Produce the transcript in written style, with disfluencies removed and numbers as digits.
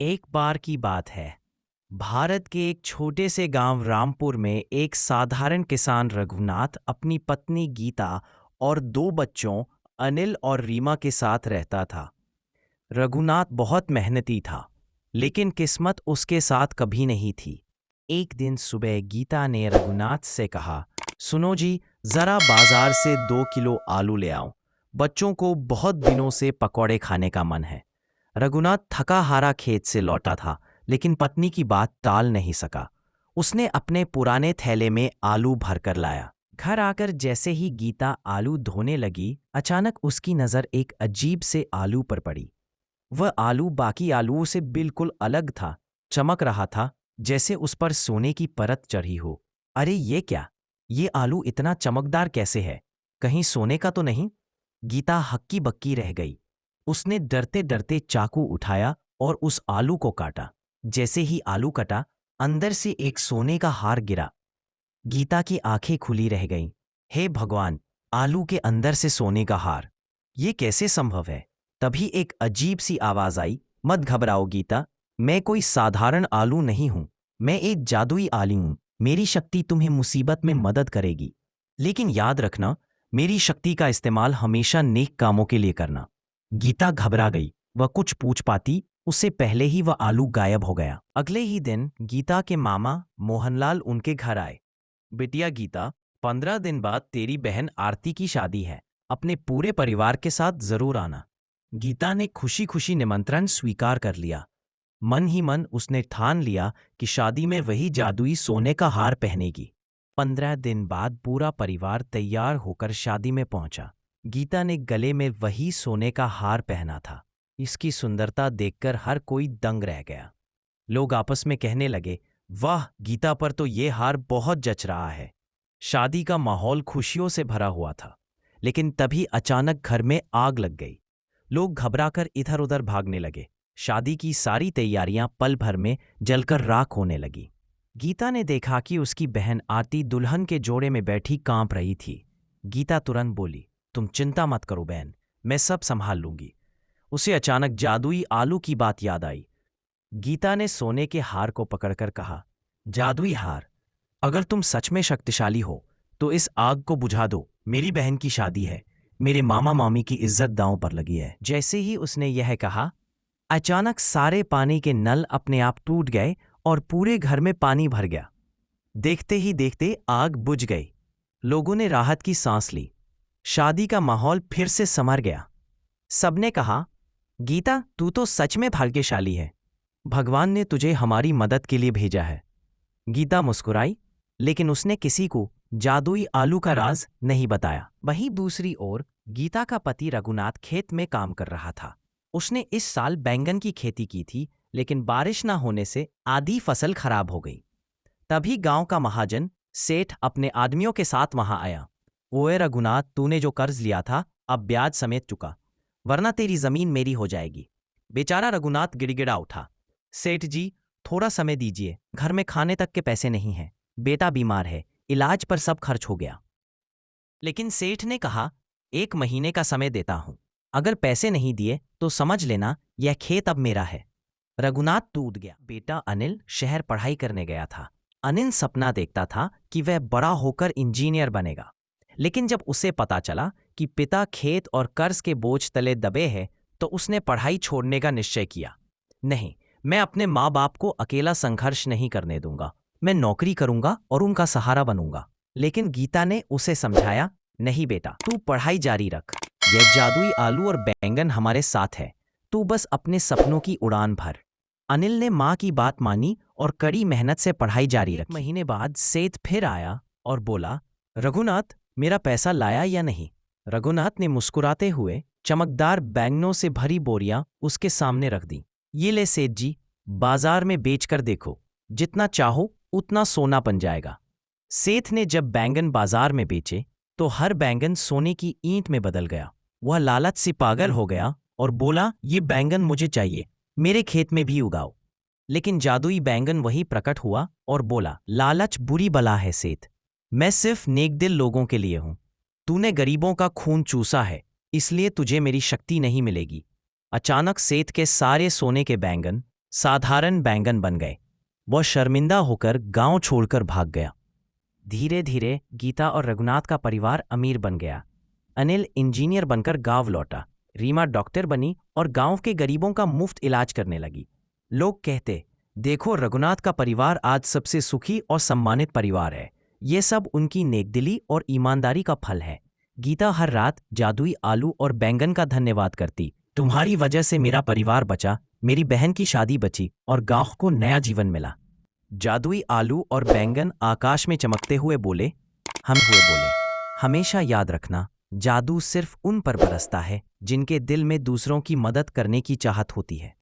एक बार की बात है। भारत के एक छोटे से गांव रामपुर में एक साधारण किसान रघुनाथ अपनी पत्नी गीता और दो बच्चों अनिल और रीमा के साथ रहता था। रघुनाथ बहुत मेहनती था, लेकिन किस्मत उसके साथ कभी नहीं थी। एक दिन सुबह गीता ने रघुनाथ से कहा, सुनो जी, जरा बाजार से 2 किलो आलू ले आओ। बच्चों को बहुत दिनों से पकौड़े खाने का मन है। रघुनाथ थका हारा खेत से लौटा था, लेकिन पत्नी की बात टाल नहीं सका। उसने अपने पुराने थैले में आलू भरकर लाया। घर आकर जैसे ही गीता आलू धोने लगी, अचानक उसकी नज़र एक अजीब से आलू पर पड़ी। वह आलू बाकी आलूओं से बिल्कुल अलग था, चमक रहा था जैसे उस पर सोने की परत चढ़ी हो। अरे ये क्या? ये आलू इतना चमकदार कैसे है? कहीं सोने का तो नहीं? गीता हक्की बक्की रह गई। उसने डरते डरते चाकू उठाया और उस आलू को काटा। जैसे ही आलू कटा, अंदर से एक सोने का हार गिरा। गीता की आंखें खुली रह गईं। हे भगवान! आलू के अंदर से सोने का हार! ये कैसे संभव है? तभी एक अजीब सी आवाज आई, मत घबराओ गीता, मैं कोई साधारण आलू नहीं हूं। मैं एक जादुई आलू हूं। मेरी शक्ति तुम्हें मुसीबत में मदद करेगी। लेकिन याद रखना, मेरी शक्ति का इस्तेमाल हमेशा नेक कामों के लिए करना। गीता घबरा गई। वह कुछ पूछ पाती, उससे पहले ही वह आलू गायब हो गया। अगले ही दिन गीता के मामा मोहनलाल उनके घर आए। बिटिया गीता, 15 दिन बाद तेरी बहन आरती की शादी है। अपने पूरे परिवार के साथ जरूर आना। गीता ने खुशी खुशी निमंत्रण स्वीकार कर लिया। मन ही मन उसने ठान लिया कि शादी में वही जादुई सोने का हार पहनेगी। 15 दिन बाद पूरा परिवार तैयार होकर शादी में पहुंचा। गीता ने गले में वही सोने का हार पहना था। इसकी सुंदरता देखकर हर कोई दंग रह गया। लोग आपस में कहने लगे, वाह, गीता पर तो ये हार बहुत जच रहा है। शादी का माहौल खुशियों से भरा हुआ था। लेकिन तभी अचानक घर में आग लग गई। लोग घबराकर इधर उधर भागने लगे। शादी की सारी तैयारियां पल भर में जलकर राख होने लगी। गीता ने देखा कि उसकी बहन आरती दुल्हन के जोड़े में बैठी कांप रही थी। गीता तुरंत बोली, तुम चिंता मत करो बहन, मैं सब संभाल लूंगी। उसे अचानक जादुई आलू की बात याद आई। गीता ने सोने के हार को पकड़कर कहा, जादुई हार, अगर तुम सच में शक्तिशाली हो तो इस आग को बुझा दो। मेरी बहन की शादी है। मेरे मामा मामी की इज्जत दांव पर लगी है। जैसे ही उसने यह कहा, अचानक सारे पानी के नल अपने आप टूट गए और पूरे घर में पानी भर गया। देखते ही देखते आग बुझ गई। लोगों ने राहत की सांस ली। शादी का माहौल फिर से संवर गया। सबने कहा, गीता, तू तो सच में भाग्यशाली है। भगवान ने तुझे हमारी मदद के लिए भेजा है। गीता मुस्कुराई, लेकिन उसने किसी को जादुई आलू का राज नहीं बताया। वहीं दूसरी ओर गीता का पति रघुनाथ खेत में काम कर रहा था। उसने इस साल बैंगन की खेती की थी, लेकिन बारिश न होने से आधी फसल खराब हो गई। तभी गांव का महाजन सेठ अपने आदमियों के साथ वहां आया। ओए रघुनाथ, तूने जो कर्ज लिया था अब ब्याज समेत चुका, वरना तेरी जमीन मेरी हो जाएगी। बेचारा रघुनाथ गिड़गिड़ा उठा। सेठ जी, थोड़ा समय दीजिए, घर में खाने तक के पैसे नहीं हैं। बेटा बीमार है, इलाज पर सब खर्च हो गया। लेकिन सेठ ने कहा, 1 महीने का समय देता हूं। अगर पैसे नहीं दिए तो समझ लेना यह खेत अब मेरा है। रघुनाथ टूट गया। बेटा अनिल शहर पढ़ाई करने गया था। अनिल सपना देखता था कि वह बड़ा होकर इंजीनियर बनेगा। लेकिन जब उसे पता चला कि पिता खेत और कर्ज के बोझ तले दबे हैं, तो उसने पढ़ाई छोड़ने का निश्चय किया। नहीं, मैं अपने माँ बाप को अकेला संघर्ष नहीं करने दूंगा। मैं नौकरी करूंगा और उनका सहारा बनूंगा। लेकिन गीता ने उसे समझाया, नहीं बेटा, तू पढ़ाई जारी रख। यह जादुई आलू और बैंगन हमारे साथ है। तू बस अपने सपनों की उड़ान भर। अनिल ने माँ की बात मानी और कड़ी मेहनत से पढ़ाई जारी रखी। 1 महीने बाद सेठ फिर आया और बोला, रघुनाथ, मेरा पैसा लाया या नहीं? रघुनाथ ने मुस्कुराते हुए चमकदार बैंगनों से भरी बोरियां उसके सामने रख दी। ये ले सेठ जी, बाजार में बेचकर देखो, जितना चाहो उतना सोना बन जाएगा। सेठ ने जब बैंगन बाजार में बेचे तो हर बैंगन सोने की ईंट में बदल गया। वह लालच से पागल हो गया और बोला, ये बैंगन मुझे चाहिए, मेरे खेत में भी उगाओ। लेकिन जादुई बैंगन वही प्रकट हुआ और बोला, लालच बुरी बला है सेठ, मैं सिर्फ नेकदिल लोगों के लिए हूं। तूने गरीबों का खून चूसा है, इसलिए तुझे मेरी शक्ति नहीं मिलेगी। अचानक सेठ के सारे सोने के बैंगन साधारण बैंगन बन गए। वह शर्मिंदा होकर गांव छोड़कर भाग गया। धीरे धीरे गीता और रघुनाथ का परिवार अमीर बन गया। अनिल इंजीनियर बनकर गांव लौटा, रीमा डॉक्टर बनी और गांव के गरीबों का मुफ्त इलाज करने लगी। लोग कहते, देखो रघुनाथ का परिवार आज सबसे सुखी और सम्मानित परिवार है। ये सब उनकी नेकदिली और ईमानदारी का फल है। गीता हर रात जादुई आलू और बैंगन का धन्यवाद करती। तुम्हारी वजह से मेरा परिवार बचा, मेरी बहन की शादी बची और गांव को नया जीवन मिला। जादुई आलू और बैंगन आकाश में चमकते हुए बोले, हमेशा याद रखना, जादू सिर्फ उन पर बरसता है जिनके दिल में दूसरों की मदद करने की चाहत होती है।